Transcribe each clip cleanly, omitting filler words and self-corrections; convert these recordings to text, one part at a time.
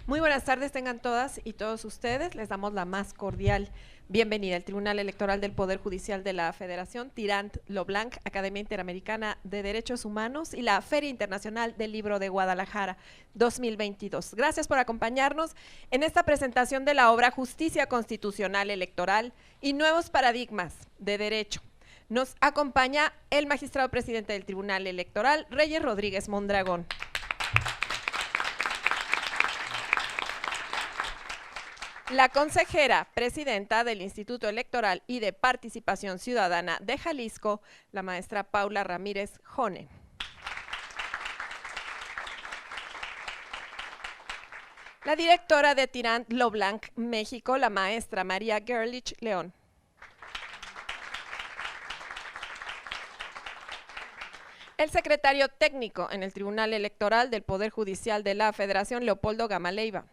Muy buenas tardes tengan todas y todos ustedes. Les damos la más cordial bienvenida al Tribunal Electoral del Poder Judicial de la Federación, Tirant Lo Blanc, Academia Interamericana de Derechos Humanos y la Feria Internacional del Libro de Guadalajara 2022. Gracias por acompañarnos en esta presentación de la obra Justicia Constitucional Electoral y Nuevos Paradigmas de Derecho. Nos acompaña el magistrado presidente del Tribunal Electoral, Reyes Rodríguez Mondragón. La consejera presidenta del Instituto Electoral y de Participación Ciudadana de Jalisco, la maestra Paula Ramírez Jone. La directora de Tirant Lo Blanc México, la maestra María Gerlich León. El secretario técnico en el Tribunal Electoral del Poder Judicial de la Federación, Leopoldo Gama Leiva.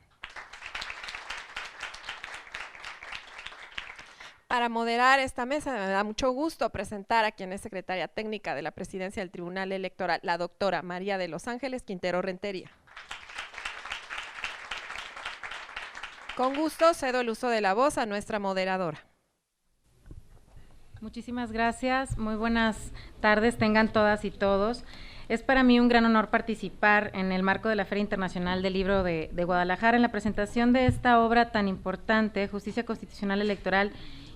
Para moderar esta mesa me da mucho gusto presentar a quien es secretaria técnica de la Presidencia del Tribunal Electoral, la doctora María de los Ángeles Quintero Rentería. Con gusto cedo el uso de la voz a nuestra moderadora. Muchísimas gracias, muy buenas tardes tengan todas y todos. Es para mí un gran honor participar en el marco de la Feria Internacional del Libro de Guadalajara en la presentación de esta obra tan importante, Justicia Constitucional Electoral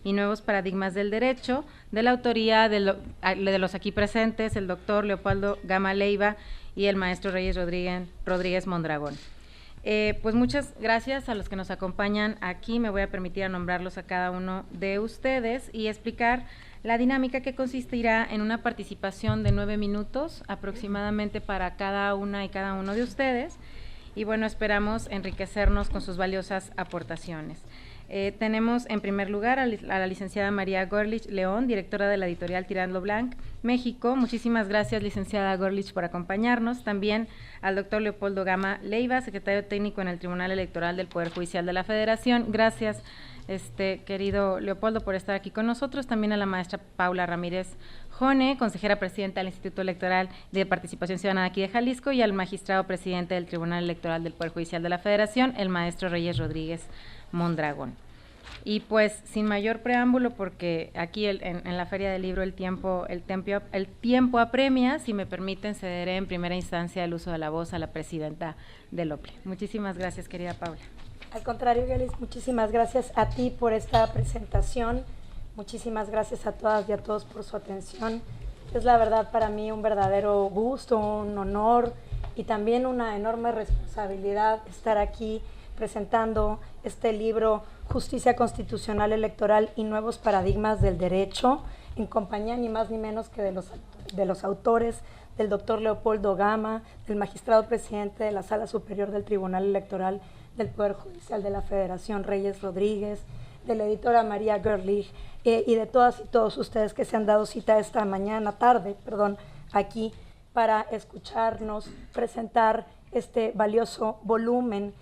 y Nuevos Paradigmas del Derecho, de la autoría de los aquí presentes, el doctor Leopoldo Gama Leiva y el maestro Reyes Rodríguez Mondragón. Pues muchas gracias a los que nos acompañan aquí. Me voy a permitir nombrarlos a cada uno de ustedes y explicar la dinámica que consistirá en una participación de 9 minutos aproximadamente para cada una y cada uno de ustedes. Y bueno, esperamos enriquecernos con sus valiosas aportaciones. Tenemos en primer lugar a la licenciada María Gerlich León, directora de la editorial Tirant Lo Blanc México. Muchísimas gracias, licenciada Gerlich, por acompañarnos. También al doctor Leopoldo Gama Leiva, secretario técnico en el Tribunal Electoral del Poder Judicial de la Federación. Gracias, querido Leopoldo, por estar aquí con nosotros. También a la maestra Paula Ramírez Jone, consejera presidenta del Instituto Electoral de Participación Ciudadana aquí de Jalisco, y al magistrado presidente del Tribunal Electoral del Poder Judicial de la Federación, el maestro Reyes Rodríguez Mondragón. Y pues sin mayor preámbulo, porque aquí en la Feria del Libro el tiempo apremia, si me permiten cederé en primera instancia el uso de la voz a la presidenta del OPLE. Muchísimas gracias, querida Paula. Al contrario, Gelis, muchísimas gracias a ti por esta presentación, muchísimas gracias a todas y a todos por su atención. Es la verdad para mí un verdadero gusto, un honor y también una enorme responsabilidad estar aquí presentando este libro Justicia Constitucional Electoral y Nuevos Paradigmas del Derecho, en compañía ni más ni menos que de los autores, del doctor Leopoldo Gama, del magistrado presidente de la Sala Superior del Tribunal Electoral del Poder Judicial de la Federación, Reyes Rodríguez, de la editora María Gerlich, y de todas y todos ustedes que se han dado cita esta tarde, aquí para escucharnos presentar este valioso volumen.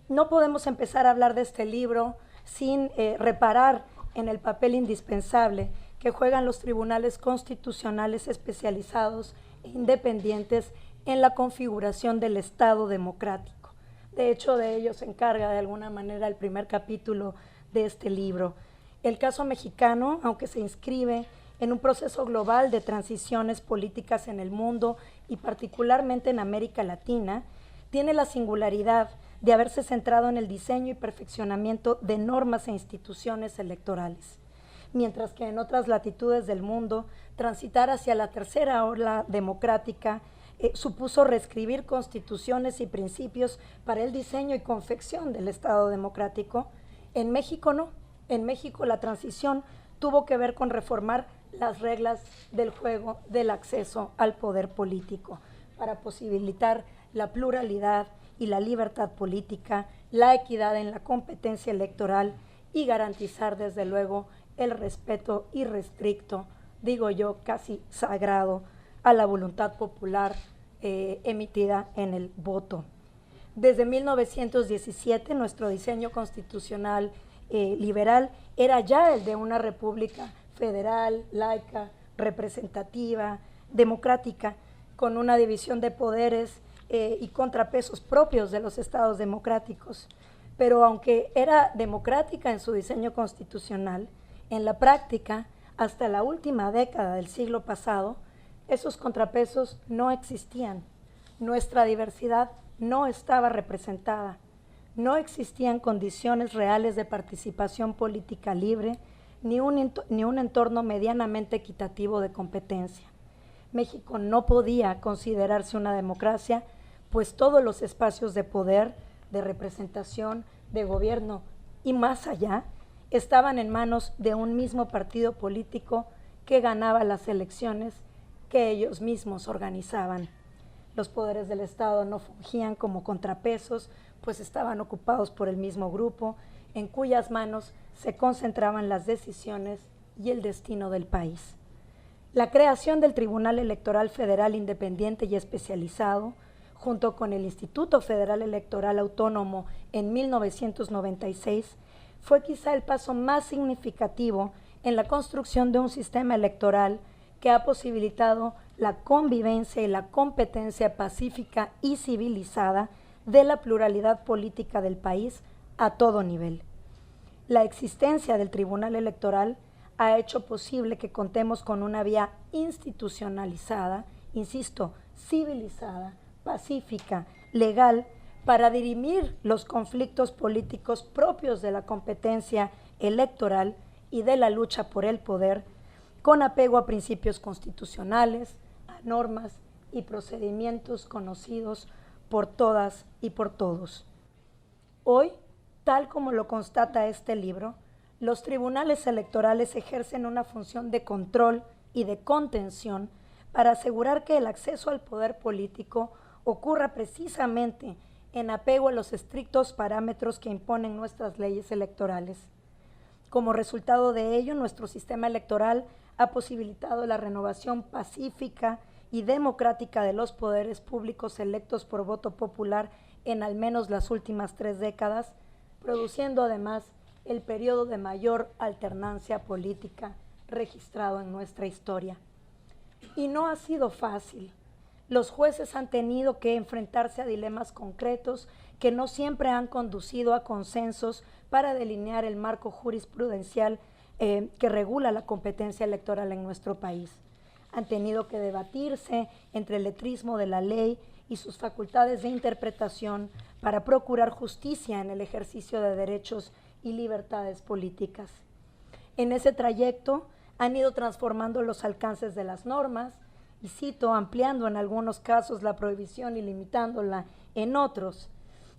No podemos empezar a hablar de este libro sin reparar en el papel indispensable que juegan los tribunales constitucionales especializados e independientes en la configuración del Estado democrático. De hecho, de ello se encarga de alguna manera el primer capítulo de este libro. El caso mexicano, aunque se inscribe en un proceso global de transiciones políticas en el mundo y particularmente en América Latina, tiene la singularidad de haberse centrado en el diseño y perfeccionamiento de normas e instituciones electorales, mientras que en otras latitudes del mundo transitar hacia la tercera ola democrática supuso reescribir constituciones y principios para el diseño y confección del Estado democrático. En México no, en México la transición tuvo que ver con reformar las reglas del juego del acceso al poder político para posibilitar la pluralidad y la libertad política, la equidad en la competencia electoral y garantizar desde luego el respeto irrestricto, digo yo casi sagrado, a la voluntad popular emitida en el voto. Desde 1917 nuestro diseño constitucional liberal era ya el de una república federal, laica, representativa, democrática, con una división de poderes y contrapesos propios de los estados democráticos. Pero aunque era democrática en su diseño constitucional, en la práctica, hasta la última década del siglo pasado, esos contrapesos no existían. Nuestra diversidad no estaba representada. No existían condiciones reales de participación política libre, ni un entorno medianamente equitativo de competencia. México no podía considerarse una democracia, pues todos los espacios de poder, de representación, de gobierno y más allá, estaban en manos de un mismo partido político que ganaba las elecciones que ellos mismos organizaban. Los poderes del Estado no fungían como contrapesos, pues estaban ocupados por el mismo grupo, en cuyas manos se concentraban las decisiones y el destino del país. La creación del Tribunal Electoral Federal Independiente y Especializado, junto con el Instituto Federal Electoral Autónomo en 1996, fue quizá el paso más significativo en la construcción de un sistema electoral que ha posibilitado la convivencia y la competencia pacífica y civilizada de la pluralidad política del país a todo nivel. La existencia del Tribunal Electoral ha hecho posible que contemos con una vía institucionalizada, insisto, civilizada, pacífica, legal, para dirimir los conflictos políticos propios de la competencia electoral y de la lucha por el poder, con apego a principios constitucionales, a normas y procedimientos conocidos por todas y por todos. Hoy, tal como lo constata este libro, los tribunales electorales ejercen una función de control y de contención para asegurar que el acceso al poder político ocurra precisamente en apego a los estrictos parámetros que imponen nuestras leyes electorales. Como resultado de ello, nuestro sistema electoral ha posibilitado la renovación pacífica y democrática de los poderes públicos electos por voto popular en al menos las últimas 3 décadas, produciendo además el periodo de mayor alternancia política registrado en nuestra historia. Y no ha sido fácil. Los jueces han tenido que enfrentarse a dilemas concretos que no siempre han conducido a consensos para delinear el marco jurisprudencial que regula la competencia electoral en nuestro país. Han tenido que debatirse entre el letrismo de la ley y sus facultades de interpretación para procurar justicia en el ejercicio de derechos y libertades políticas. En ese trayecto han ido transformando los alcances de las normas, y cito, ampliando en algunos casos la prohibición y limitándola en otros.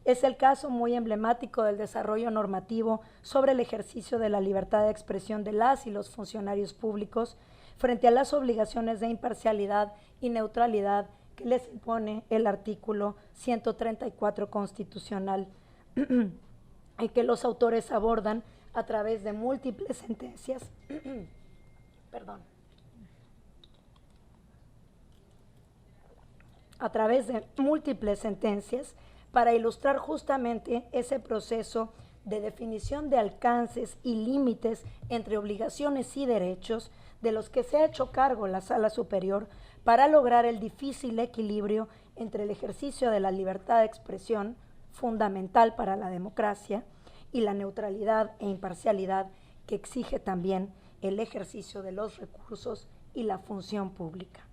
Es el caso muy emblemático del desarrollo normativo sobre el ejercicio de la libertad de expresión de las y los funcionarios públicos frente a las obligaciones de imparcialidad y neutralidad que les impone el artículo 134 constitucional, y que los autores abordan a través de múltiples sentencias. A través de múltiples sentencias para ilustrar justamente ese proceso de definición de alcances y límites entre obligaciones y derechos de los que se ha hecho cargo la Sala Superior para lograr el difícil equilibrio entre el ejercicio de la libertad de expresión, fundamental para la democracia, y la neutralidad e imparcialidad que exige también el ejercicio de los recursos y la función pública.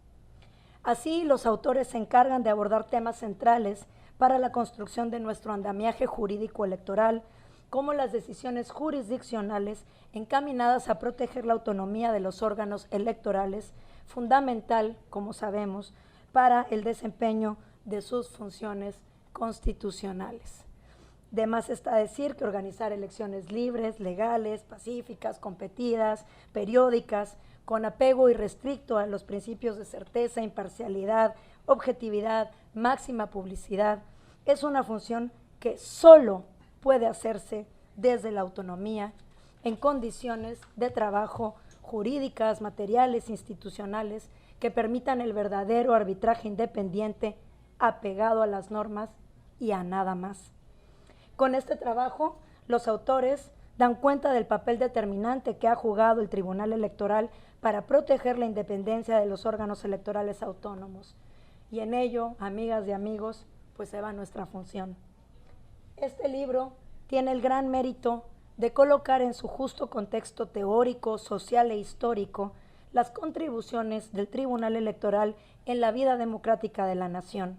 Así, los autores se encargan de abordar temas centrales para la construcción de nuestro andamiaje jurídico electoral, como las decisiones jurisdiccionales encaminadas a proteger la autonomía de los órganos electorales, fundamental, como sabemos, para el desempeño de sus funciones constitucionales. De más está decir que organizar elecciones libres, legales, pacíficas, competidas, periódicas, con apego irrestricto a los principios de certeza, imparcialidad, objetividad, máxima publicidad, es una función que solo puede hacerse desde la autonomía, en condiciones de trabajo jurídicas, materiales, institucionales, que permitan el verdadero arbitraje independiente, apegado a las normas y a nada más. Con este trabajo, los autores dan cuenta del papel determinante que ha jugado el Tribunal Electoral para proteger la independencia de los órganos electorales autónomos. y en ello, amigas y amigos, pues se va nuestra función. Este libro tiene el gran mérito de colocar en su justo contexto teórico, social e histórico las contribuciones del Tribunal Electoral en la vida democrática de la nación.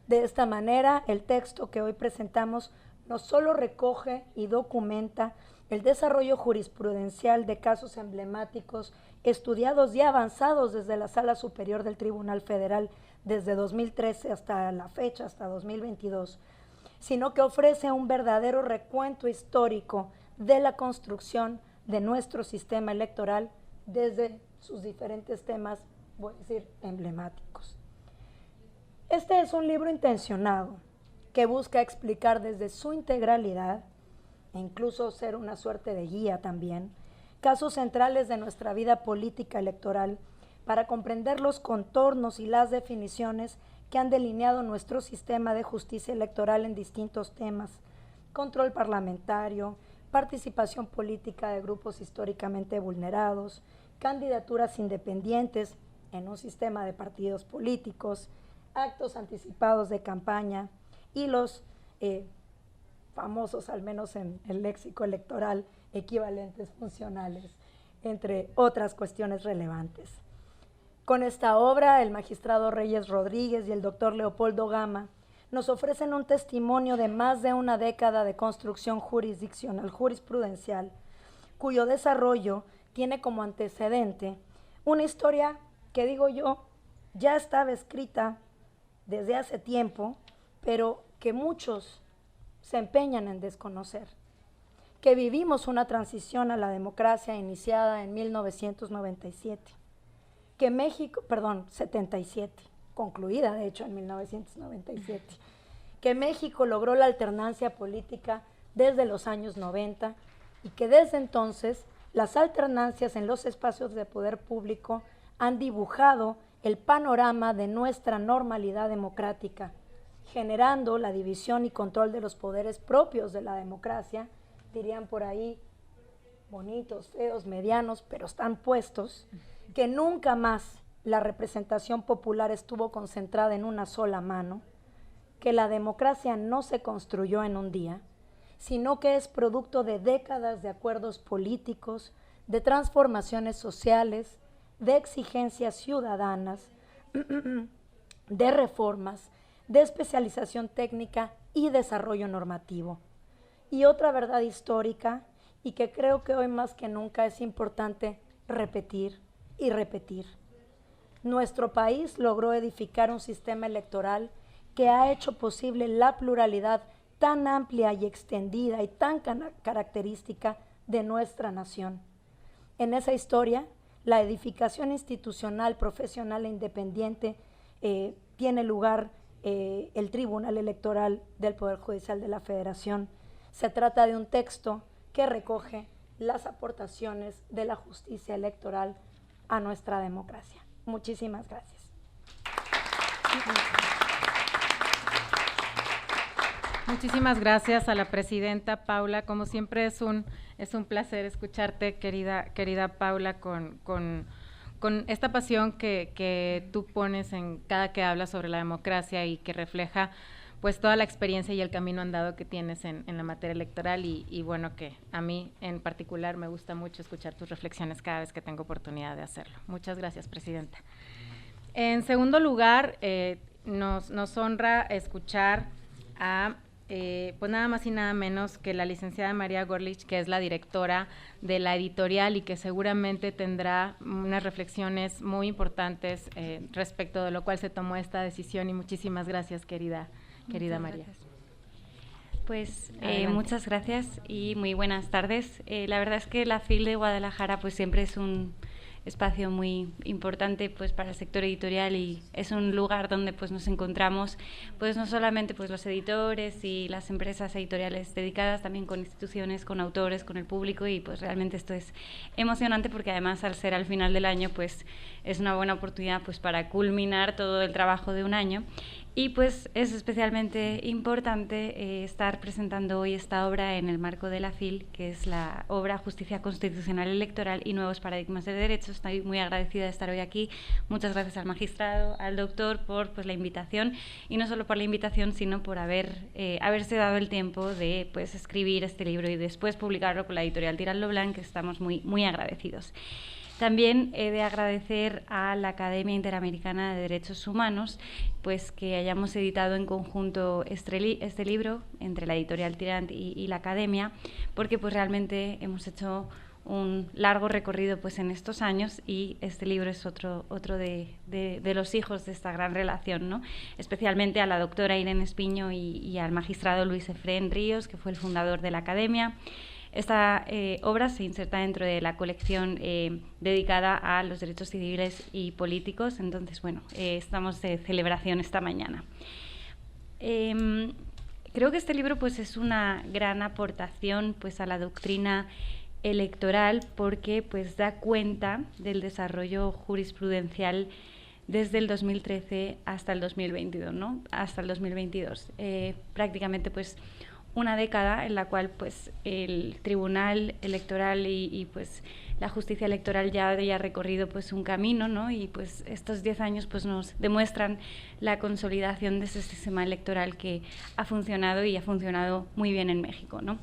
De esta manera, el texto que hoy presentamos no solo recoge y documenta el desarrollo jurisprudencial de casos emblemáticos estudiados y avanzados desde la Sala Superior del Tribunal Federal desde 2013 hasta la fecha, hasta 2022, sino que ofrece un verdadero recuento histórico de la construcción de nuestro sistema electoral desde sus diferentes temas, voy a decir, emblemáticos. Este es un libro intencionado que busca explicar desde su integralidad, e incluso ser una suerte de guía también, casos centrales de nuestra vida política electoral para comprender los contornos y las definiciones que han delineado nuestro sistema de justicia electoral en distintos temas: control parlamentario, participación política de grupos históricamente vulnerados, candidaturas independientes en un sistema de partidos políticos, actos anticipados de campaña y los famosos, al menos en el léxico electoral, equivalentes funcionales, entre otras cuestiones relevantes. Con esta obra, el magistrado Reyes Rodríguez y el doctor Leopoldo Gama nos ofrecen un testimonio de más de una década de construcción jurisdiccional, jurisprudencial, cuyo desarrollo tiene como antecedente una historia que, digo yo, ya estaba escrita desde hace tiempo, pero que muchos se empeñan en desconocer. Que vivimos una transición a la democracia iniciada en 1997, que México, 77, concluida de hecho en 1997, que México logró la alternancia política desde los años 90 y que desde entonces las alternancias en los espacios de poder público han dibujado el panorama de nuestra normalidad democrática, generando la división y control de los poderes propios de la democracia, dirían por ahí, bonitos, feos, medianos, pero están puestos, que nunca más la representación popular estuvo concentrada en una sola mano, que la democracia no se construyó en un día, sino que es producto de décadas de acuerdos políticos, de transformaciones sociales, de exigencias ciudadanas, de reformas, de especialización técnica y desarrollo normativo. Y otra verdad histórica, y que creo que hoy más que nunca es importante repetir y repetir. Nuestro país logró edificar un sistema electoral que ha hecho posible la pluralidad tan amplia y extendida y tan característica de nuestra nación. En esa historia, la edificación institucional, profesional e independiente tiene lugar el Tribunal Electoral del Poder Judicial de la Federación. Se trata de un texto que recoge las aportaciones de la justicia electoral a nuestra democracia. Muchísimas gracias. Muchísimas gracias a la presidenta Paula. Como siempre es un placer escucharte, querida Paula, con esta pasión que tú pones en cada que hablas sobre la democracia y que refleja pues toda la experiencia y el camino andado que tienes en la materia electoral y bueno, que a mí en particular me gusta mucho escuchar tus reflexiones cada vez que tengo oportunidad de hacerlo. Muchas gracias, presidenta. En segundo lugar, nos honra escuchar a pues nada más y nada menos que la licenciada María Gorlich, que es la directora de la editorial y que seguramente tendrá unas reflexiones muy importantes respecto de lo cual se tomó esta decisión, y muchísimas gracias, querida María. Gracias. Pues muchas gracias y muy buenas tardes. La verdad es que la FIL de Guadalajara pues siempre es un espacio muy importante pues para el sector editorial y es un lugar donde pues nos encontramos pues no solamente pues los editores y las empresas editoriales dedicadas, también con instituciones, con autores, con el público, y pues realmente esto es emocionante porque además al ser al final del año pues es una buena oportunidad pues para culminar todo el trabajo de un año. Y pues es especialmente importante estar presentando hoy esta obra en el marco de la FIL, que es la obra Justicia Constitucional Electoral y Nuevos Paradigmas de Derecho. Estoy muy agradecida de estar hoy aquí. Muchas gracias al magistrado, al doctor por pues, la invitación, y no solo por la invitación, sino por haberse dado el tiempo de pues, escribir este libro y después publicarlo con la editorial Tirant lo Blanc, que estamos muy, muy agradecidos. También he de agradecer a la Academia Interamericana de Derechos Humanos pues que hayamos editado en conjunto este libro entre la editorial Tirant y la Academia, porque pues realmente hemos hecho un largo recorrido pues en estos años, y este libro es otro de los hijos de esta gran relación, ¿no? Especialmente a la doctora Irene Espiño y al magistrado Luis Efrén Ríos, que fue el fundador de la Academia. Esta obra se inserta dentro de la colección dedicada a los derechos civiles y políticos. Entonces, bueno, estamos de celebración esta mañana. Creo que este libro pues, es una gran aportación pues, a la doctrina electoral, porque pues, da cuenta del desarrollo jurisprudencial desde el 2013 hasta el 2022, ¿no? Hasta el 2022. Prácticamente, pues, una década en la cual pues el Tribunal Electoral y pues la justicia electoral ya había recorrido pues un camino, ¿no? Y pues estos 10 años pues nos demuestran la consolidación de ese sistema electoral que ha funcionado y ha funcionado muy bien en México, ¿no?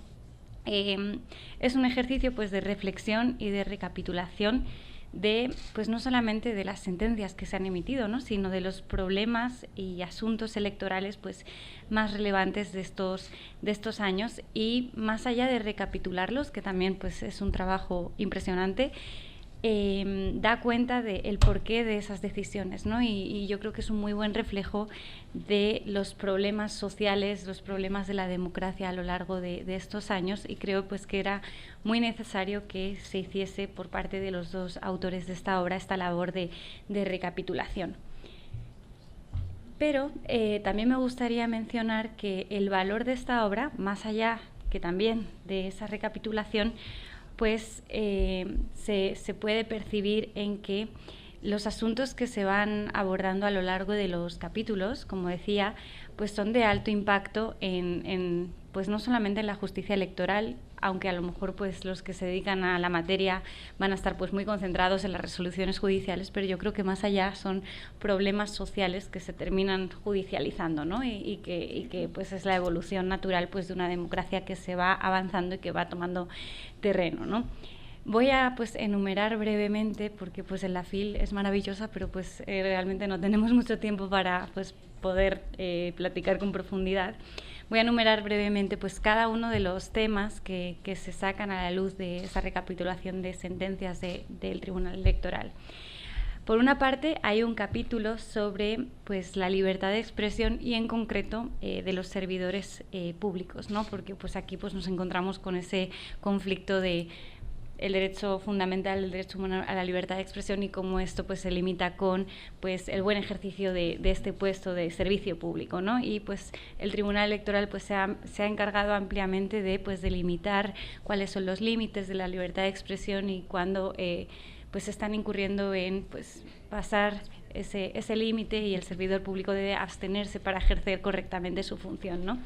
Es un ejercicio pues de reflexión y de recapitulación de, pues no solamente de las sentencias que se han emitido, ¿no? Sino de los problemas y asuntos electorales pues más relevantes de estos años, y más allá de recapitularlos, que también pues es un trabajo impresionante, da cuenta del porqué de esas decisiones, ¿no? Y yo creo que es un muy buen reflejo de los problemas sociales, los problemas de la democracia a lo largo de estos años, y creo pues que era muy necesario que se hiciese por parte de los dos autores de esta obra esta labor de recapitulación. Pero también me gustaría mencionar que el valor de esta obra, más allá que también de esa recapitulación, pues se puede percibir en que los asuntos que se van abordando a lo largo de los capítulos, como decía, pues son de alto impacto pues no solamente en la justicia electoral, aunque a lo mejor pues los que se dedican a la materia van a estar pues muy concentrados en las resoluciones judiciales, pero yo creo que más allá son problemas sociales que se terminan judicializando, ¿no? Y que pues es la evolución natural pues de una democracia que se va avanzando y que va tomando terreno, ¿no? Voy a pues enumerar brevemente, porque pues en la FIL es maravillosa, pero pues realmente no tenemos mucho tiempo para pues poder platicar con profundidad. Voy a enumerar brevemente pues cada uno de los temas que se sacan a la luz de esa recapitulación de sentencias del Tribunal Electoral. Por una parte, hay un capítulo sobre pues, la libertad de expresión y, en concreto, de los servidores públicos, ¿no? Porque pues, aquí pues, nos encontramos con ese conflicto de el derecho fundamental, el derecho humano a la libertad de expresión, y cómo esto pues se limita con pues el buen ejercicio de este puesto de servicio público, ¿no? Y pues el Tribunal Electoral pues se ha encargado ampliamente de pues delimitar cuáles son los límites de la libertad de expresión y cuándo pues están incurriendo en pues pasar ese límite, y el servidor público debe abstenerse para ejercer correctamente su función, ¿no?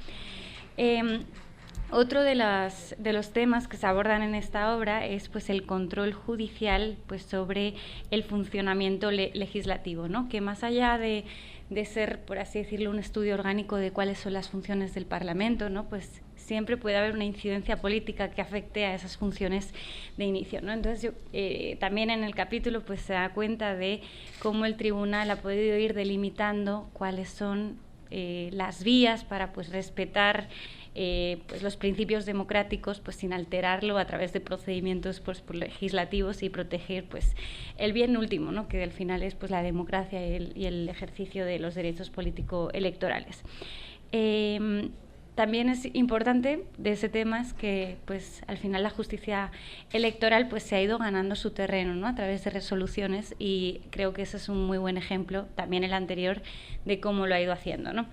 Otro de los temas que se abordan en esta obra es pues, el control judicial pues, sobre el funcionamiento legislativo, ¿no? Que más allá de ser, por así decirlo, un estudio orgánico de cuáles son las funciones del Parlamento, ¿no? Pues siempre puede haber una incidencia política que afecte a esas funciones de inicio, ¿no? Entonces, también en el capítulo pues, se da cuenta de cómo el tribunal ha podido ir delimitando cuáles son las vías para pues, respetar pues los principios democráticos pues sin alterarlo a través de procedimientos pues legislativos, y proteger pues el bien último, ¿no? Que al final es pues la democracia y el ejercicio de los derechos político-electorales. También es importante de ese tema es que pues al final la justicia electoral pues se ha ido ganando su terreno, ¿no? A través de resoluciones, y creo que ese es un muy buen ejemplo, también el anterior, de cómo lo ha ido haciendo, ¿no?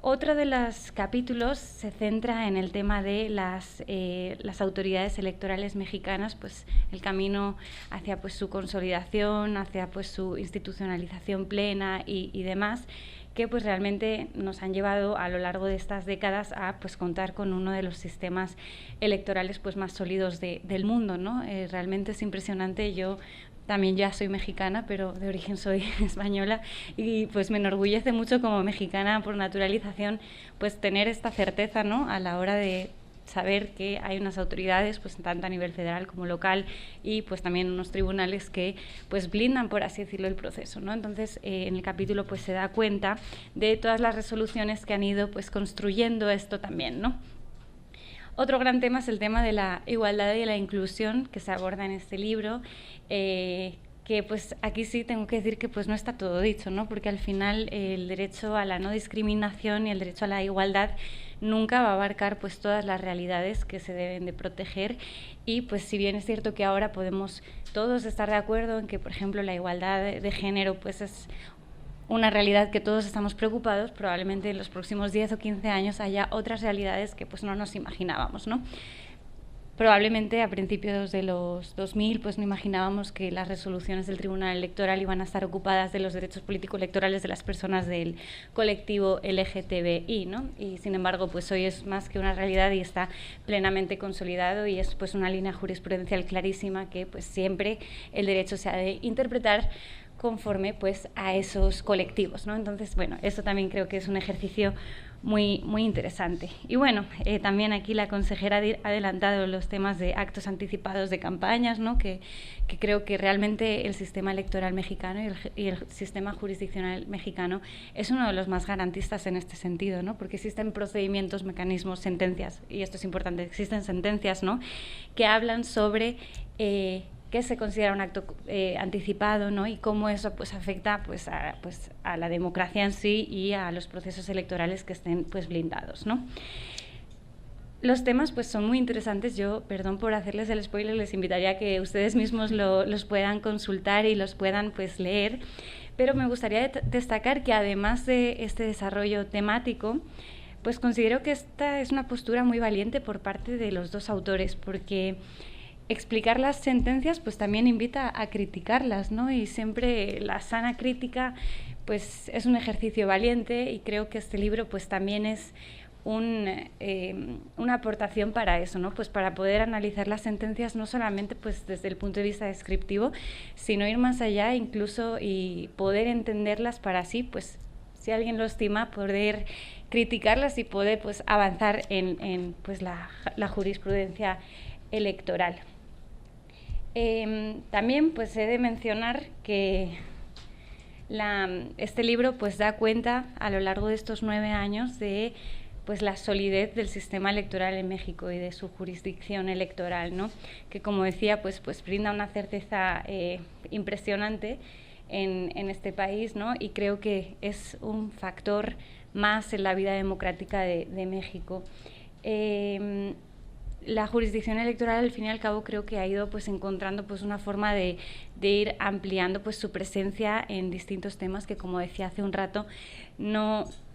Otro de los capítulos se centra en el tema de las autoridades electorales mexicanas, pues el camino hacia pues su consolidación, hacia pues su institucionalización plena y demás, que pues realmente nos han llevado a lo largo de estas décadas a pues contar con uno de los sistemas electorales pues más sólidos del mundo, ¿no? Realmente es impresionante. Yo también ya soy mexicana, pero de origen soy española, y pues me enorgullece mucho como mexicana por naturalización pues tener esta certeza, ¿no?, a la hora de saber que hay unas autoridades, pues tanto a nivel federal como local, y pues también unos tribunales que pues blindan, por así decirlo, el proceso, ¿no? Entonces en el capítulo pues se da cuenta de todas las resoluciones que han ido pues construyendo esto también, ¿no? Otro gran tema es el tema de la igualdad y la inclusión que se aborda en este libro, que pues aquí sí tengo que decir que pues no está todo dicho, ¿no? Porque al final el derecho a la no discriminación y el derecho a la igualdad nunca va a abarcar pues todas las realidades que se deben de proteger, y pues si bien es cierto que ahora podemos todos estar de acuerdo en que, por ejemplo, la igualdad de género pues es una realidad que todos estamos preocupados, probablemente en los próximos 10 o 15 años haya otras realidades que pues no nos imaginábamos, ¿no? Probablemente a principios de los 2000 pues no imaginábamos que las resoluciones del Tribunal Electoral iban a estar ocupadas de los derechos político-electorales de las personas del colectivo LGTBI, ¿no? Y sin embargo pues hoy es más que una realidad y está plenamente consolidado, y es pues una línea jurisprudencial clarísima que pues siempre el derecho se ha de interpretar conforme pues a esos colectivos, ¿no? Entonces, bueno, eso también creo que es un ejercicio muy, muy interesante. Y bueno, también aquí la consejera ha adelantado los temas de actos anticipados de campañas, ¿no? Que creo que realmente el sistema electoral mexicano y el sistema jurisdiccional mexicano es uno de los más garantistas en este sentido, ¿no? Porque existen procedimientos, mecanismos, sentencias, y esto es importante, existen sentencias, ¿no?, que hablan sobre qué se considera un acto anticipado, ¿no?, y cómo eso pues afecta pues a la democracia en sí y a los procesos electorales que estén pues blindados, ¿no? Los temas pues son muy interesantes. Yo, perdón por hacerles el spoiler, les invitaría a que ustedes mismos los puedan consultar y los puedan pues leer, pero me gustaría destacar que además de este desarrollo temático, pues considero que esta es una postura muy valiente por parte de los dos autores, porque explicar las sentencias pues también invita a criticarlas, ¿no? Y siempre la sana crítica pues es un ejercicio valiente, y creo que este libro pues también es una aportación para eso, ¿no? Pues para poder analizar las sentencias no solamente pues desde el punto de vista descriptivo, sino ir más allá incluso y poder entenderlas para así pues, si alguien lo estima, poder criticarlas y poder pues avanzar en pues la jurisprudencia electoral. También pues he de mencionar que este libro pues da cuenta a lo largo de estos 9 años de pues la solidez del sistema electoral en México y de su jurisdicción electoral, ¿no? Que, como decía, pues brinda una certeza impresionante en este país, ¿no? Y creo que es un factor más en la vida democrática de México. La jurisdicción electoral, al fin y al cabo, creo que ha ido pues encontrando pues una forma de ir ampliando pues su presencia en distintos temas que, como decía hace un rato,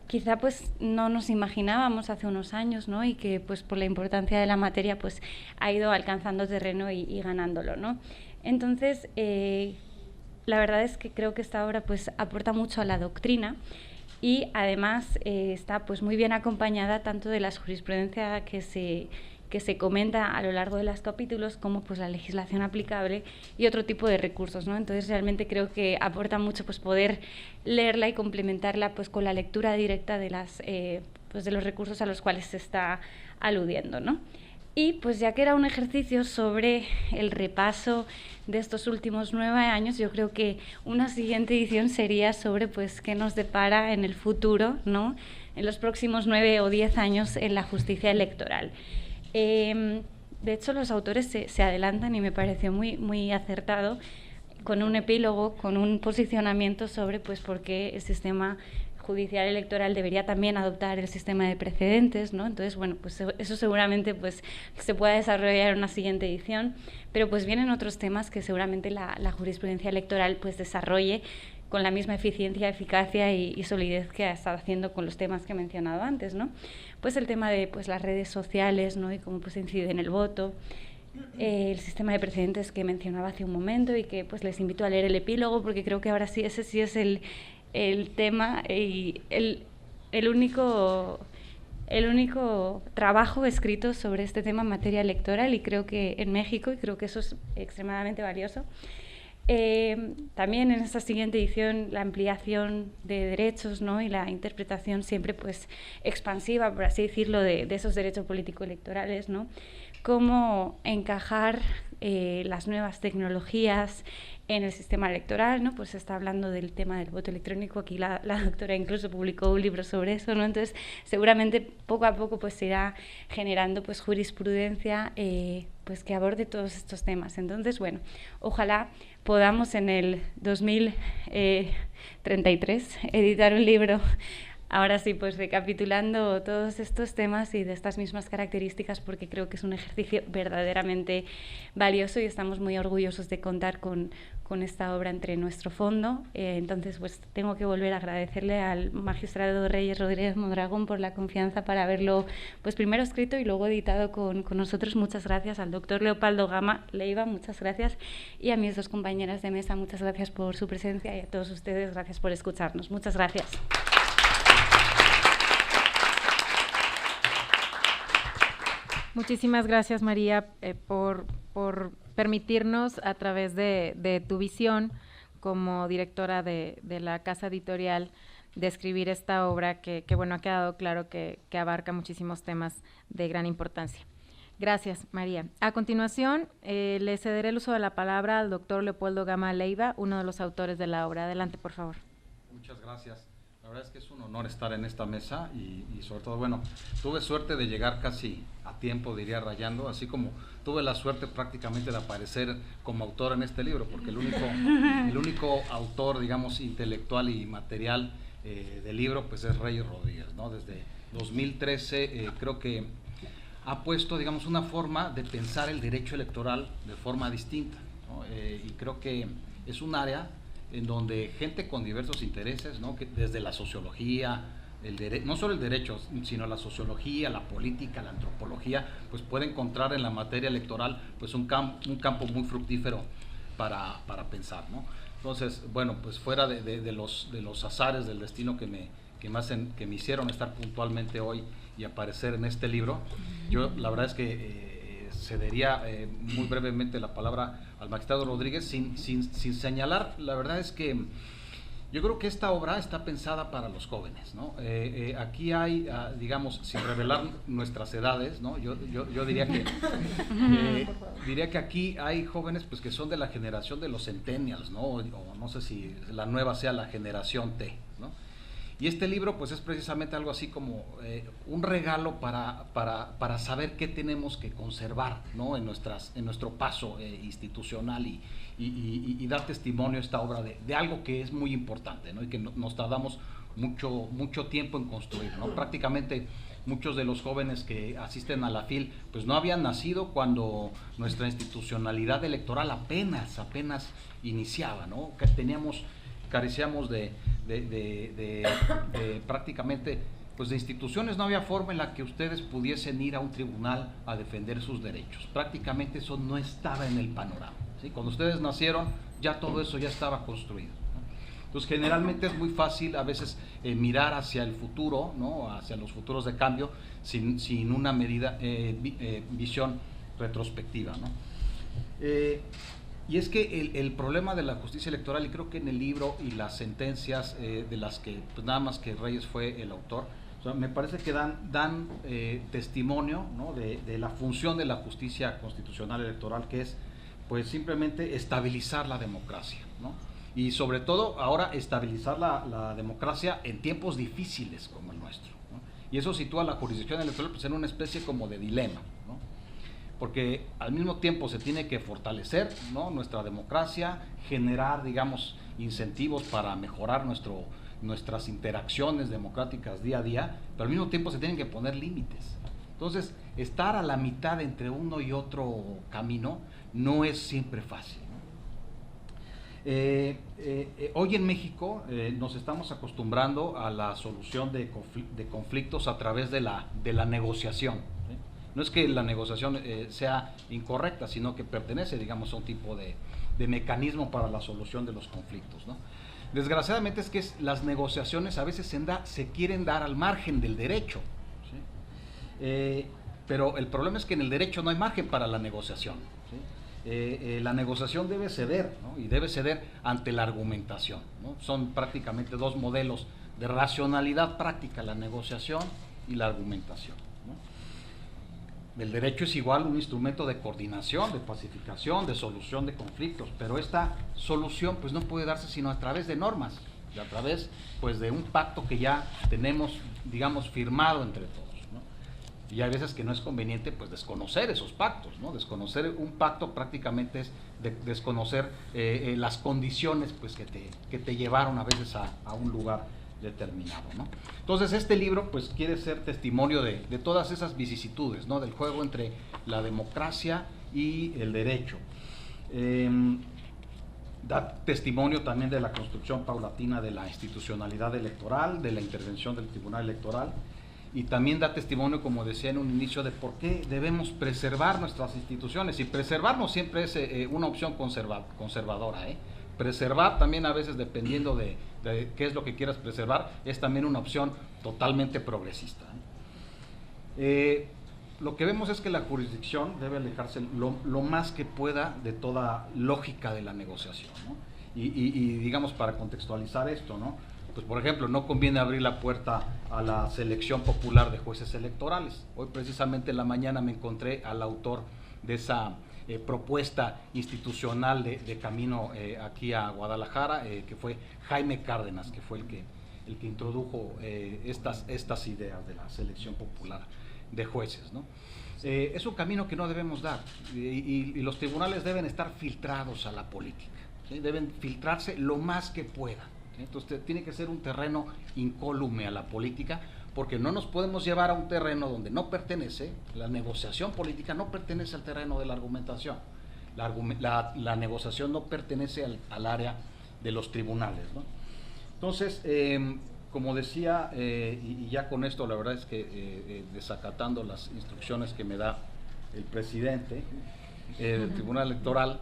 quizá pues no nos imaginábamos hace unos años, ¿no? Y que pues por la importancia de la materia pues ha ido alcanzando terreno y ganándolo, ¿no? Entonces, la verdad es que creo que esta obra pues aporta mucho a la doctrina, y además está pues muy bien acompañada tanto de la jurisprudencia que se comenta a lo largo de los capítulos, como pues la legislación aplicable y otro tipo de recursos, ¿no? Entonces realmente creo que aporta mucho pues poder leerla y complementarla pues con la lectura directa de de los recursos a los cuales se está aludiendo, ¿no? Y pues ya que era un ejercicio sobre el repaso de estos últimos 9 años, yo creo que una siguiente edición sería sobre pues qué nos depara en el futuro, ¿no?, en los próximos 9 o 10 años en la justicia electoral. De hecho, los autores se adelantan, y me pareció muy, muy acertado, con un epílogo, con un posicionamiento sobre pues por qué el sistema judicial electoral debería también adoptar el sistema de precedentes, ¿no? Entonces, bueno, pues eso seguramente pues se pueda desarrollar en una siguiente edición, pero pues vienen otros temas que seguramente la jurisprudencia electoral pues desarrolle con la misma eficiencia, eficacia y solidez que ha estado haciendo con los temas que he mencionado antes, ¿no? Pues el tema de pues, las redes sociales, ¿no? Y cómo pues, incide en el voto, el sistema de precedentes que mencionaba hace un momento y que pues les invito a leer el epílogo porque creo que ahora sí, ese sí es el tema y el único trabajo escrito sobre este tema en materia electoral y creo que en México, y creo que eso es extremadamente valioso. También en esta siguiente edición la ampliación de derechos, ¿no? Y la interpretación siempre pues expansiva, por así decirlo, de esos derechos político-electorales, ¿no? Cómo encajar las nuevas tecnologías en el sistema electoral, ¿no? Pues se está hablando del tema del voto electrónico, aquí la doctora incluso publicó un libro sobre eso, ¿no? Entonces seguramente poco a poco pues se irá generando pues jurisprudencia pues que aborde todos estos temas. Entonces, bueno, ojalá podamos en el 2033 editar un libro, ahora sí, pues recapitulando todos estos temas y de estas mismas características, porque creo que es un ejercicio verdaderamente valioso y estamos muy orgullosos de contar con esta obra entre nuestro fondo. Entonces, pues tengo que volver a agradecerle al magistrado Reyes Rodríguez Mondragón por la confianza para haberlo, pues primero escrito y luego editado con nosotros. Muchas gracias al doctor Leopoldo Gama Leiva, muchas gracias, y a mis dos compañeras de mesa, muchas gracias por su presencia y a todos ustedes, gracias por escucharnos. Muchas gracias. Muchísimas gracias, María, por permitirnos, a través de tu visión como directora de la casa editorial, de escribir esta obra que bueno, ha quedado claro que abarca muchísimos temas de gran importancia. Gracias, María. A continuación, le cederé el uso de la palabra al doctor Leopoldo Gama Leiva, uno de los autores de la obra. Adelante, por favor. Muchas gracias. La verdad es que es un honor estar en esta mesa y sobre todo, bueno, tuve suerte de llegar casi a tiempo, diría rayando, así como tuve la suerte prácticamente de aparecer como autor en este libro, porque el único autor, digamos, intelectual y material del libro, pues es Reyes Rodríguez, ¿no? Desde 2013 creo que ha puesto, digamos, una forma de pensar el derecho electoral de forma distinta, ¿no? Y creo que es un área en donde gente con diversos intereses, ¿no? Que desde la sociología, no solo el derecho, sino la sociología, la política, la antropología, pues puede encontrar en la materia electoral pues un campo muy fructífero para pensar, ¿no? Entonces, bueno, pues fuera de los azares del destino que me hicieron estar puntualmente hoy y aparecer en este libro, yo la verdad es que cedería muy brevemente la palabra al magistrado Rodríguez sin señalar. La verdad es que yo creo que esta obra está pensada para los jóvenes, ¿no? Aquí hay, digamos, sin revelar nuestras edades, ¿no? Yo diría que aquí hay jóvenes pues que son de la generación de los centennials, ¿no? O no sé si la nueva sea la generación T, ¿no? Y este libro pues es precisamente algo así como un regalo para saber qué tenemos que conservar, ¿no? en nuestro paso institucional y dar testimonio a esta obra de algo que es muy importante, ¿no? Y que nos tardamos mucho tiempo en construir, ¿no? Prácticamente muchos de los jóvenes que asisten a la FIL pues no habían nacido cuando nuestra institucionalidad electoral apenas iniciaba, ¿no? Que carecíamos de prácticamente pues de instituciones, no había forma en la que ustedes pudiesen ir a un tribunal a defender sus derechos. Prácticamente eso no estaba en el panorama, ¿sí? Cuando ustedes nacieron ya todo eso ya estaba construido, ¿no? Entonces generalmente es muy fácil a veces mirar hacia el futuro, ¿no? Hacia los futuros de cambio sin una visión retrospectiva, ¿no? Y es que el problema de la justicia electoral, y creo que en el libro y las sentencias de las que pues nada más que Reyes fue el autor, o sea, me parece que dan testimonio, ¿no? de la función de la justicia constitucional electoral, que es pues simplemente estabilizar la democracia, ¿no? Y sobre todo ahora estabilizar la democracia en tiempos difíciles como el nuestro, ¿no? Y eso sitúa a la jurisdicción electoral pues en una especie como de dilema, ¿no? Porque al mismo tiempo se tiene que fortalecer, ¿no? nuestra democracia, generar, digamos, incentivos para mejorar nuestras interacciones democráticas día a día, pero al mismo tiempo se tienen que poner límites. Entonces, estar a la mitad entre uno y otro camino no es siempre fácil, ¿no? Hoy en México nos estamos acostumbrando a la solución de conflictos a través de la negociación, ¿sí? No es que la negociación sea incorrecta, sino que pertenece, digamos, a un tipo de mecanismo para la solución de los conflictos, ¿no? Desgraciadamente es que las negociaciones a veces se quieren dar al margen del derecho, ¿sí? Pero el problema es que en el derecho no hay margen para la negociación, ¿sí? La negociación debe ceder, ¿no? Y debe ceder ante la argumentación, ¿no? Son prácticamente dos modelos de racionalidad práctica, la negociación y la argumentación, ¿no? El derecho es igual un instrumento de coordinación, de pacificación, de solución de conflictos, pero esta solución pues no puede darse sino a través de normas, y a través pues de un pacto que ya tenemos, digamos, firmado entre todos. Y hay veces que no es conveniente pues desconocer esos pactos, ¿no? Desconocer un pacto prácticamente es desconocer las condiciones pues que te llevaron a veces a un lugar determinado, ¿no? Entonces este libro pues quiere ser testimonio de todas esas vicisitudes, ¿no? Del juego entre la democracia y el derecho. Da testimonio también de la construcción paulatina de la institucionalidad electoral, de la intervención del Tribunal Electoral, y también da testimonio, como decía en un inicio, de por qué debemos preservar nuestras instituciones, y preservarnos siempre es una opción conservadora, ¿eh? Preservar también a veces, dependiendo de qué es lo que quieras preservar, es también una opción totalmente progresista, ¿eh? Lo que vemos es que la jurisdicción debe alejarse lo más que pueda de toda lógica de la negociación, ¿no? Y digamos, para contextualizar esto, ¿no? Pues por ejemplo, no conviene abrir la puerta a la selección popular de jueces electorales. Hoy precisamente en la mañana me encontré al autor de esa propuesta institucional de camino aquí a Guadalajara, que fue Jaime Cárdenas, que fue el que introdujo estas ideas de la selección popular de jueces, ¿no? Es un camino que no debemos dar, y los tribunales deben estar filtrados a la política, ¿sí? Deben filtrarse lo más que puedan. Entonces tiene que ser un terreno incólume a la política, porque no nos podemos llevar a un terreno donde no pertenece. La negociación política no pertenece al terreno de la argumentación. La negociación no pertenece al área de los tribunales, ¿no? Entonces, como decía, y ya con esto la verdad es que desacatando las instrucciones que me da el presidente del Tribunal Electoral,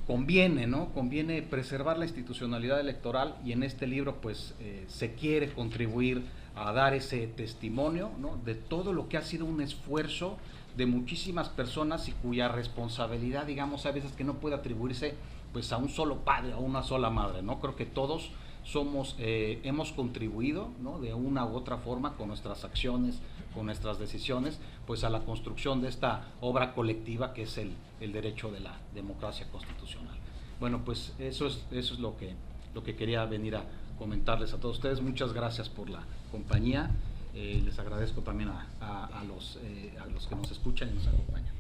conviene preservar la institucionalidad electoral, y en este libro pues se quiere contribuir a dar ese testimonio, ¿no? De todo lo que ha sido un esfuerzo de muchísimas personas, y cuya responsabilidad, digamos, a veces que no puede atribuirse pues a un solo padre o a una sola madre, ¿no? Creo que todos hemos contribuido, ¿no? De una u otra forma, con nuestras acciones, con nuestras decisiones, pues a la construcción de esta obra colectiva que es el derecho de la democracia constitucional. Bueno, pues eso es lo que quería venir a comentarles a todos ustedes. Muchas gracias por la compañía. Les agradezco también a los que nos escuchan y nos acompañan.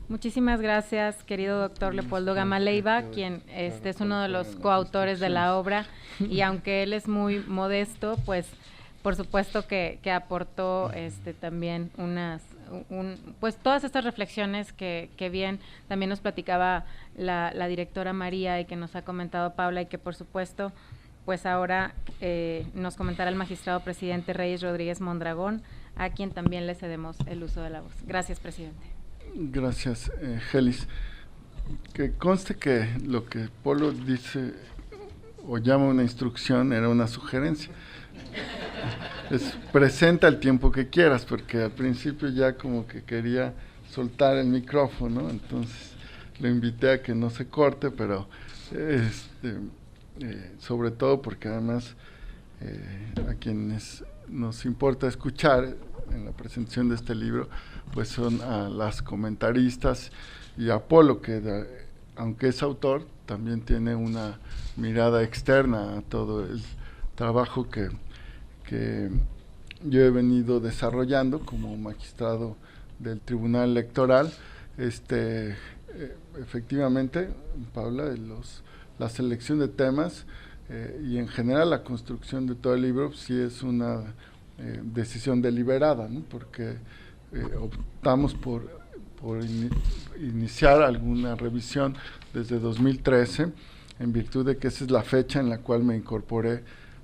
Muchísimas gracias, querido doctor Leopoldo Gama Leiva, quien es uno de los coautores de la obra, y aunque él es muy modesto, pues por supuesto que aportó también pues todas estas reflexiones que bien también nos platicaba la directora María, y que nos ha comentado Paula, y que por supuesto pues ahora nos comentará el magistrado presidente Reyes Rodríguez Mondragón, a quien también le cedemos el uso de la voz. Gracias, presidente. Gracias, Gelis. Que conste que lo que Polo dice o llama una instrucción era una sugerencia. Presenta el tiempo que quieras, porque al principio ya como que quería soltar el micrófono, entonces lo invité a que no se corte, pero sobre todo porque además a quienes nos importa escuchar en la presentación de este libro, pues son a las comentaristas y a Polo, que aunque es autor, también tiene una mirada externa a todo el trabajo que yo he venido desarrollando como magistrado del Tribunal Electoral. Efectivamente, Paula, la selección de temas y en general la construcción de todo el libro sí es una decisión deliberada, ¿no? Porque optamos por iniciar alguna revisión desde 2013, en virtud de que esa es la fecha en la cual me incorporé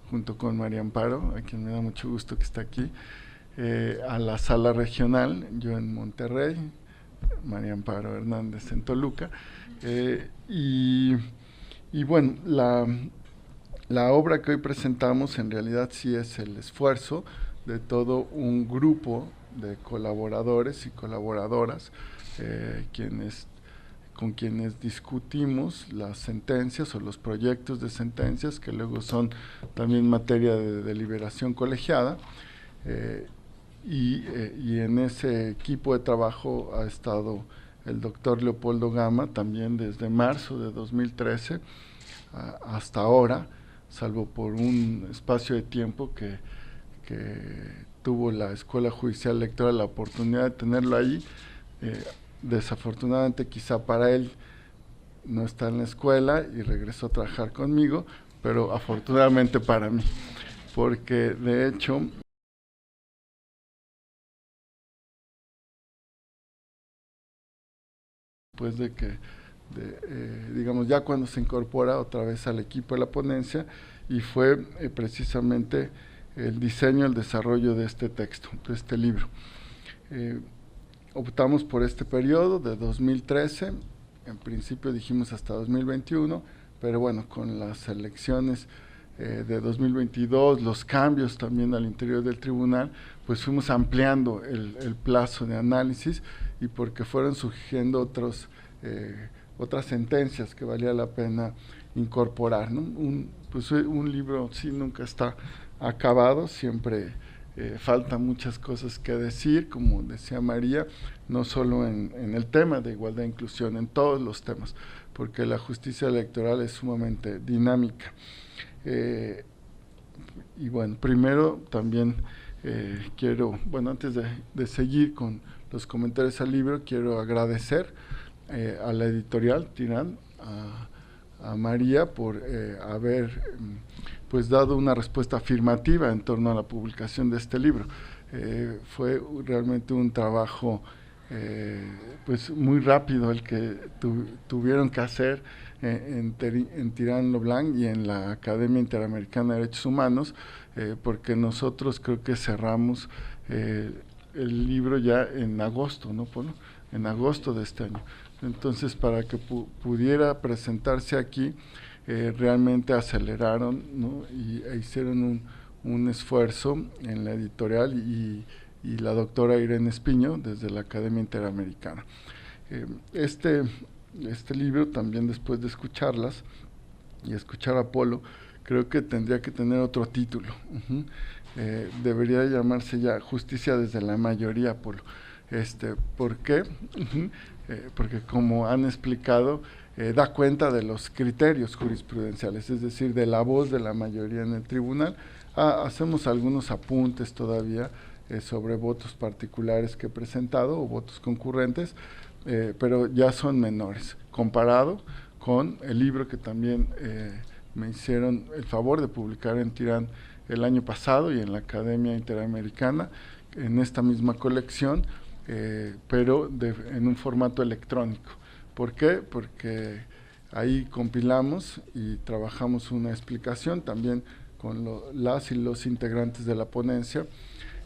junto con María Amparo, a quien me da mucho gusto que está aquí, a la sala regional, yo en Monterrey, María Amparo Hernández en Toluca, y bueno, la obra que hoy presentamos en realidad sí es el esfuerzo de todo un grupo de colaboradores y colaboradoras con quienes discutimos las sentencias o los proyectos de sentencias, que luego son también materia de deliberación colegiada, y en ese equipo de trabajo ha estado el doctor Leopoldo Gama también desde marzo de 2013 hasta ahora, salvo por un espacio de tiempo que tuvo la Escuela Judicial Electoral la oportunidad de tenerlo ahí. Desafortunadamente quizá para él no está en la escuela y regresó a trabajar conmigo, pero afortunadamente para mí, porque de hecho después de que digamos ya cuando se incorpora otra vez al equipo de la ponencia, y fue precisamente el diseño, el desarrollo de este texto, de este libro. Optamos por este periodo de 2013, en principio dijimos hasta 2021, pero bueno, con las elecciones de 2022, los cambios también al interior del tribunal, pues fuimos ampliando el plazo de análisis, y porque fueron surgiendo otras sentencias que valía la pena incorporar, ¿no? Un libro sí nunca está acabado, siempre faltan muchas cosas que decir, como decía María, no solo en el tema de igualdad e inclusión, en todos los temas, porque la justicia electoral es sumamente dinámica. Y bueno, primero también quiero, bueno, antes de seguir con los comentarios al libro, quiero agradecer a la editorial Tirán, a María por haber pues dado una respuesta afirmativa en torno a la publicación de este libro. Fue realmente un trabajo pues muy rápido el que tuvieron que hacer en Tirán Leblanc y en la Academia Interamericana de Derechos Humanos, porque nosotros creo que cerramos el libro ya en agosto, ¿no, Polo? En agosto de este año. Entonces, para que pudiera presentarse aquí, realmente aceleraron, ¿no? E hicieron un esfuerzo en la editorial y la doctora Irene Espiño desde la Academia Interamericana. Este libro, también después de escucharlas y escuchar a Polo, creo que tendría que tener otro título. Debería llamarse ya Justicia desde la Mayoría, Polo. ¿Por qué? Porque como han explicado, da cuenta de los criterios jurisprudenciales, es decir, de la voz de la mayoría en el tribunal. Hacemos algunos apuntes todavía sobre votos particulares que he presentado o votos concurrentes, pero ya son menores, comparado con el libro que también me hicieron el favor de publicar en Tirán el año pasado y en la Academia Interamericana, en esta misma colección, pero en un formato electrónico. ¿Por qué? Porque ahí compilamos y trabajamos una explicación también con las y los integrantes de la ponencia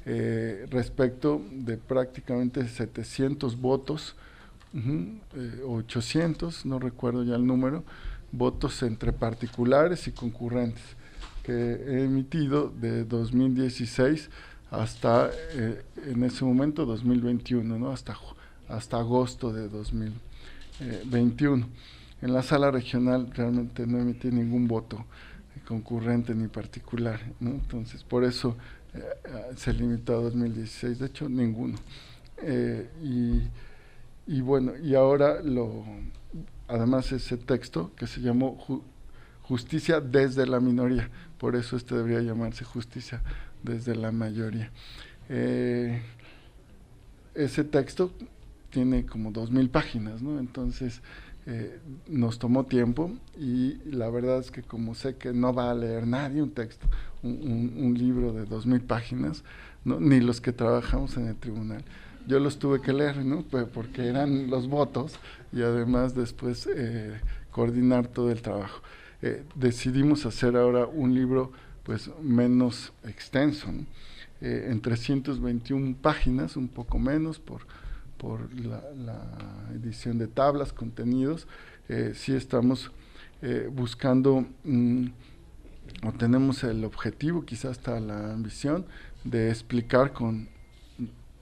respecto de prácticamente 700 votos, 800, no recuerdo ya el número, votos entre particulares y concurrentes que he emitido de 2016 hasta en ese momento 2021, ¿no? hasta agosto de 2021. En la sala regional realmente no emití ningún voto concurrente ni particular, ¿no? Entonces por eso se limitó a 2016, de hecho ninguno. Y bueno, y ahora además ese texto que se llamó Justicia desde la minoría, por eso debería llamarse Justicia desde la mayoría. Ese texto tiene como 2000 páginas, ¿no? Entonces nos tomó tiempo, y la verdad es que como sé que no va a leer nadie un texto, un libro de 2000 páginas, ¿no? Ni los que trabajamos en el tribunal, yo los tuve que leer, ¿no? Pues porque eran los votos y además después coordinar todo el trabajo. Decidimos hacer ahora un libro pues menos extenso, ¿no? En 321 páginas, un poco menos por la edición de tablas, contenidos. Sí estamos buscando o tenemos el objetivo, quizás hasta la ambición, de explicar con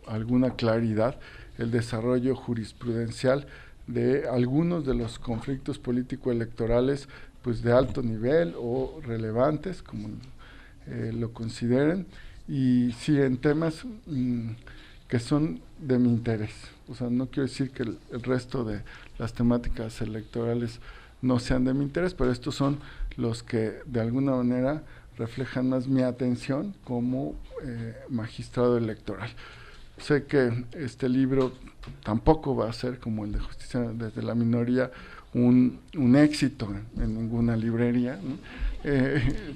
alguna claridad el desarrollo jurisprudencial de algunos de los conflictos político-electorales pues de alto nivel o relevantes, como lo consideren, y sí en temas que son de mi interés. O sea, no quiero decir que el resto de las temáticas electorales no sean de mi interés, pero estos son los que de alguna manera reflejan más mi atención como magistrado electoral. Sé que este libro tampoco va a ser como el de Justicia desde la Minoría un éxito en ninguna librería, ¿no?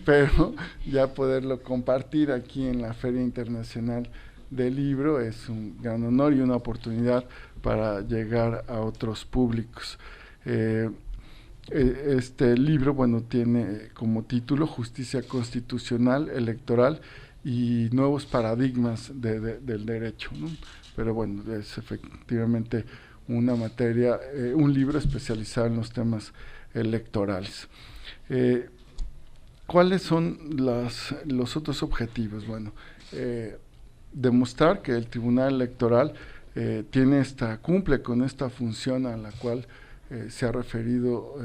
Pero ya poderlo compartir aquí en la Feria Internacional del Libro es un gran honor y una oportunidad para llegar a otros públicos. Este libro, bueno, tiene como título Justicia Constitucional, Electoral y Nuevos Paradigmas del Derecho, ¿no? Pero bueno, es efectivamente una materia, un libro especializado en los temas electorales. ¿Cuáles son los otros objetivos? Bueno, demostrar que el Tribunal Electoral cumple con esta función a la cual se ha referido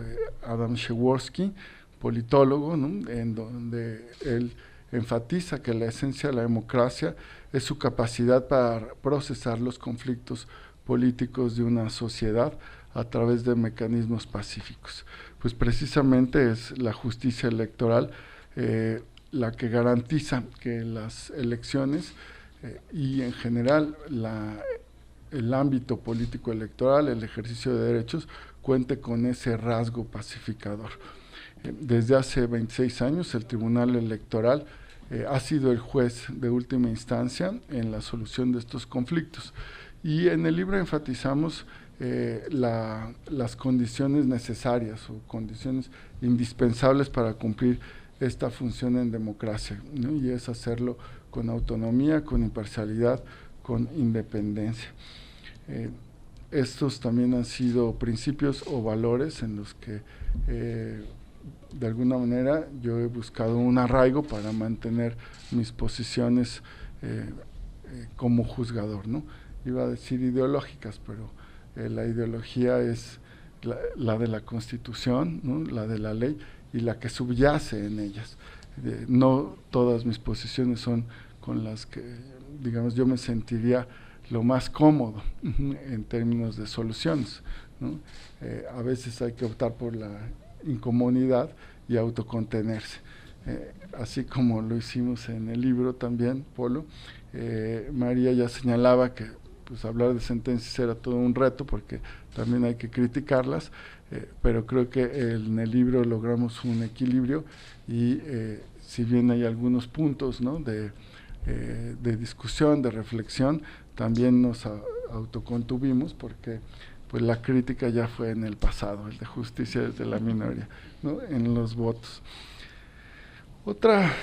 Adam Przeworski, politólogo, ¿no? En donde él enfatiza que la esencia de la democracia es su capacidad para procesar los conflictos políticos de una sociedad a través de mecanismos pacíficos. Pues precisamente es la justicia electoral la que garantiza que las elecciones y en general el ámbito político electoral, el ejercicio de derechos, cuente con ese rasgo pacificador. Desde hace 26 años el Tribunal Electoral ha sido el juez de última instancia en la solución de estos conflictos. Y en el libro enfatizamos las condiciones necesarias o condiciones indispensables para cumplir esta función en democracia, ¿no? Y es hacerlo con autonomía, con imparcialidad, con independencia. Estos también han sido principios o valores en los que de alguna manera yo he buscado un arraigo para mantener mis posiciones como juzgador, ¿no? Iba a decir ideológicas, pero la ideología es la de la Constitución, ¿no? La de la ley y la que subyace en ellas. No todas mis posiciones son con las que, digamos, yo me sentiría lo más cómodo en términos de soluciones, ¿no? A veces hay que optar por la incomodidad y autocontenerse. Así como lo hicimos en el libro también, Polo, María ya señalaba que pues hablar de sentencias era todo un reto porque también hay que criticarlas, pero creo que en el libro logramos un equilibrio y si bien hay algunos puntos, ¿no?, de discusión, de reflexión, también nos autocontuvimos porque pues la crítica ya fue en el pasado, el de Justicia desde la Minoría, ¿no?, en los votos. Otra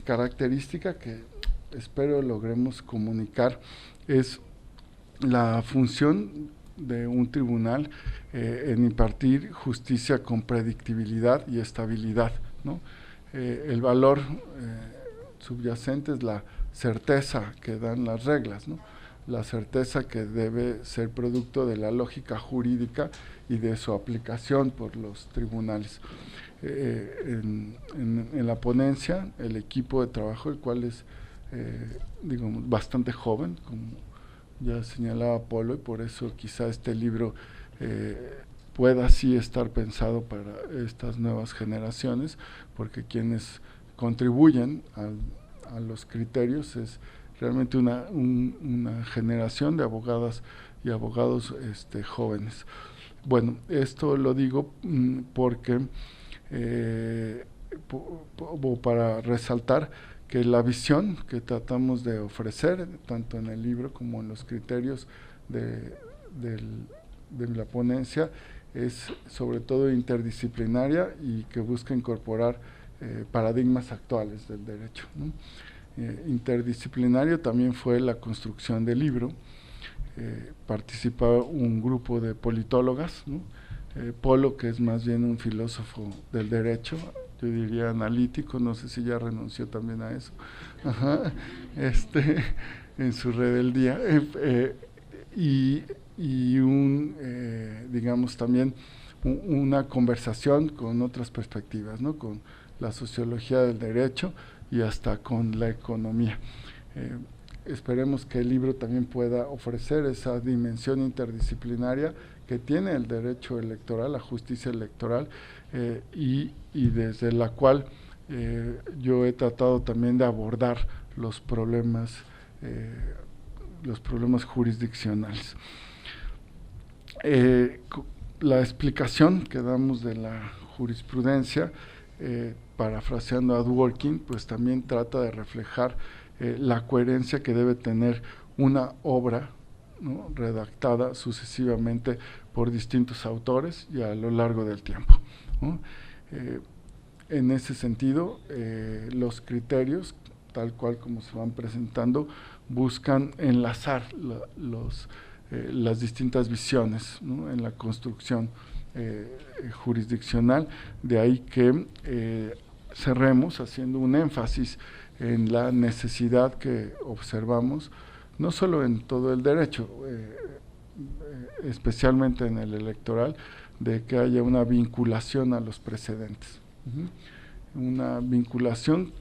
característica que espero logremos comunicar es la función de un tribunal en impartir justicia con predictibilidad y estabilidad, ¿no? El valor subyacente es la certeza que dan las reglas, ¿no? La certeza que debe ser producto de la lógica jurídica y de su aplicación por los tribunales. En la ponencia, el equipo de trabajo, el cual es digamos, bastante joven, como ya señalaba Polo, y por eso quizá este libro pueda sí estar pensado para estas nuevas generaciones, porque quienes contribuyen a los criterios es realmente una generación de abogadas y abogados jóvenes. Bueno, esto lo digo porque para resaltar que la visión que tratamos de ofrecer, tanto en el libro como en los criterios de la ponencia, es sobre todo interdisciplinaria y que busca incorporar paradigmas actuales del derecho, ¿no? Interdisciplinario también fue la construcción del libro. Participaba un grupo de politólogas, ¿no? Polo, que es más bien un filósofo del derecho, yo diría analítico, no sé si ya renunció también a eso, en su rebeldía, y digamos también una conversación con otras perspectivas, ¿no? Con la sociología del derecho y hasta con la economía. Esperemos que el libro también pueda ofrecer esa dimensión interdisciplinaria que tiene el derecho electoral, la justicia electoral, y desde la cual yo he tratado también de abordar los problemas jurisdiccionales. La explicación que damos de la jurisprudencia, parafraseando a Dworkin, pues también trata de reflejar la coherencia que debe tener una obra, ¿no? Redactada sucesivamente por distintos autores y a lo largo del tiempo, ¿no? En ese sentido, los criterios, tal cual como se van presentando, buscan enlazar las distintas visiones, ¿no? En la construcción jurisdiccional, de ahí que cerremos haciendo un énfasis en la necesidad que observamos, no solo en todo el derecho, especialmente en el electoral, de que haya una vinculación a los precedentes. Una vinculación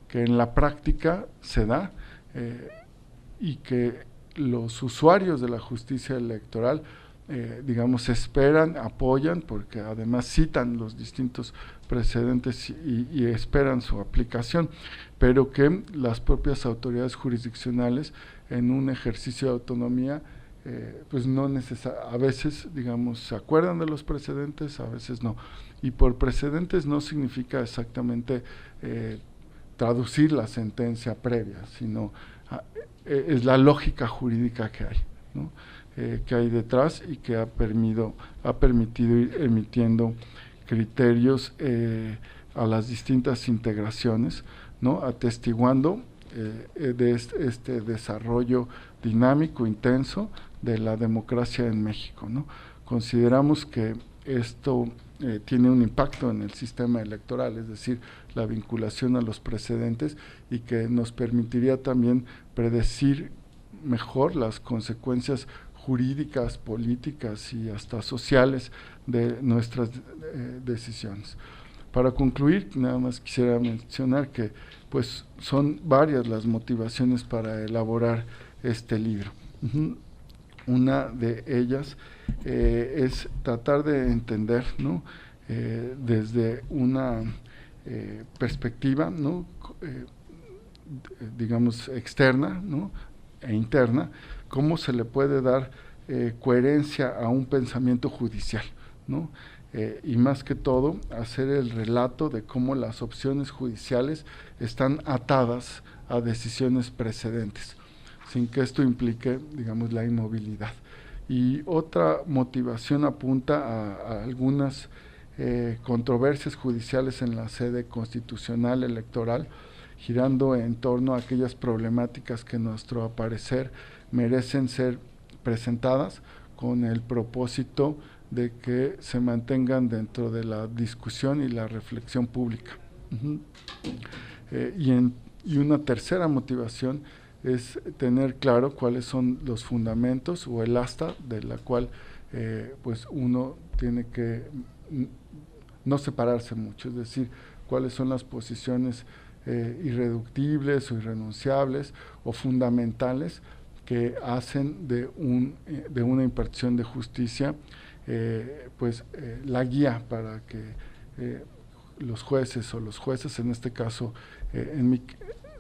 que en la práctica se da y que los usuarios de la justicia electoral digamos, esperan, apoyan, porque además citan los distintos precedentes y esperan su aplicación, pero que las propias autoridades jurisdiccionales, en un ejercicio de autonomía, pues no a veces, digamos, se acuerdan de los precedentes, a veces no. Y por precedentes no significa exactamente traducir la sentencia previa, sino es la lógica jurídica que hay, ¿no? Que hay detrás y que ha permitido ir emitiendo criterios a las distintas integraciones, ¿no? Atestiguando de este desarrollo dinámico, intenso de la democracia en México, ¿no? Consideramos que esto tiene un impacto en el sistema electoral, es decir, la vinculación a los precedentes, y que nos permitiría también predecir mejor las consecuencias jurídicas, políticas y hasta sociales de nuestras decisiones. Para concluir, nada más quisiera mencionar que pues son varias las motivaciones para elaborar este libro. Una de ellas es tratar de entender, ¿no? Desde una perspectiva, ¿no? Digamos externa, ¿no? E interna, cómo se le puede dar coherencia a un pensamiento judicial, ¿no? Y más que todo, hacer el relato de cómo las opciones judiciales están atadas a decisiones precedentes, sin que esto implique, digamos, la inmovilidad. Y otra motivación apunta a algunas controversias judiciales en la sede constitucional electoral, girando en torno a aquellas problemáticas que, a nuestro parecer, merecen ser presentadas con el propósito de que se mantengan dentro de la discusión y la reflexión pública. Y una tercera motivación es tener claro cuáles son los fundamentos o el asta de la cual pues uno tiene que no separarse mucho, es decir, cuáles son las posiciones irreductibles o irrenunciables o fundamentales que hacen de una impartición de justicia la guía para que los jueces o los jueces, en este caso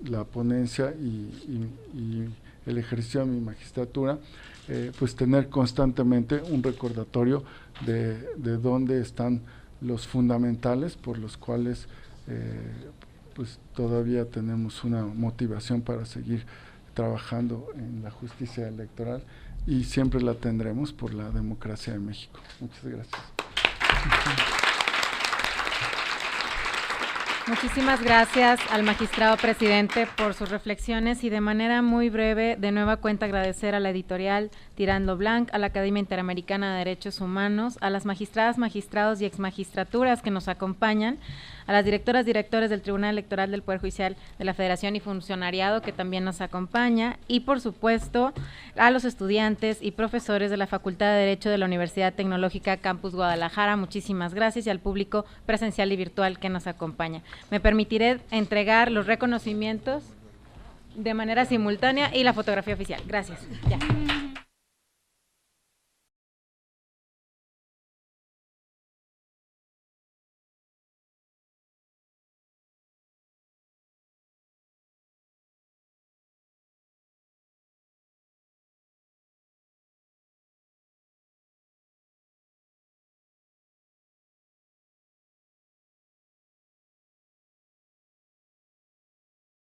la ponencia y el ejercicio de mi magistratura, pues tener constantemente un recordatorio de dónde están los fundamentales por los cuales pues todavía tenemos una motivación para seguir trabajando en la justicia electoral y siempre la tendremos por la democracia de México. Muchas gracias. Muchísimas gracias al magistrado presidente por sus reflexiones y de manera muy breve, de nueva cuenta agradecer a la editorial Tirant Leblanc, a la Academia Interamericana de Derechos Humanos, a las magistradas, magistrados y exmagistraturas que nos acompañan, a las directoras, directores del Tribunal Electoral del Poder Judicial de la Federación y funcionariado que también nos acompaña y por supuesto a los estudiantes y profesores de la Facultad de Derecho de la Universidad Tecnológica Campus Guadalajara. Muchísimas gracias y al público presencial y virtual que nos acompaña. Me permitiré entregar los reconocimientos de manera simultánea y la fotografía oficial. Gracias. Ya.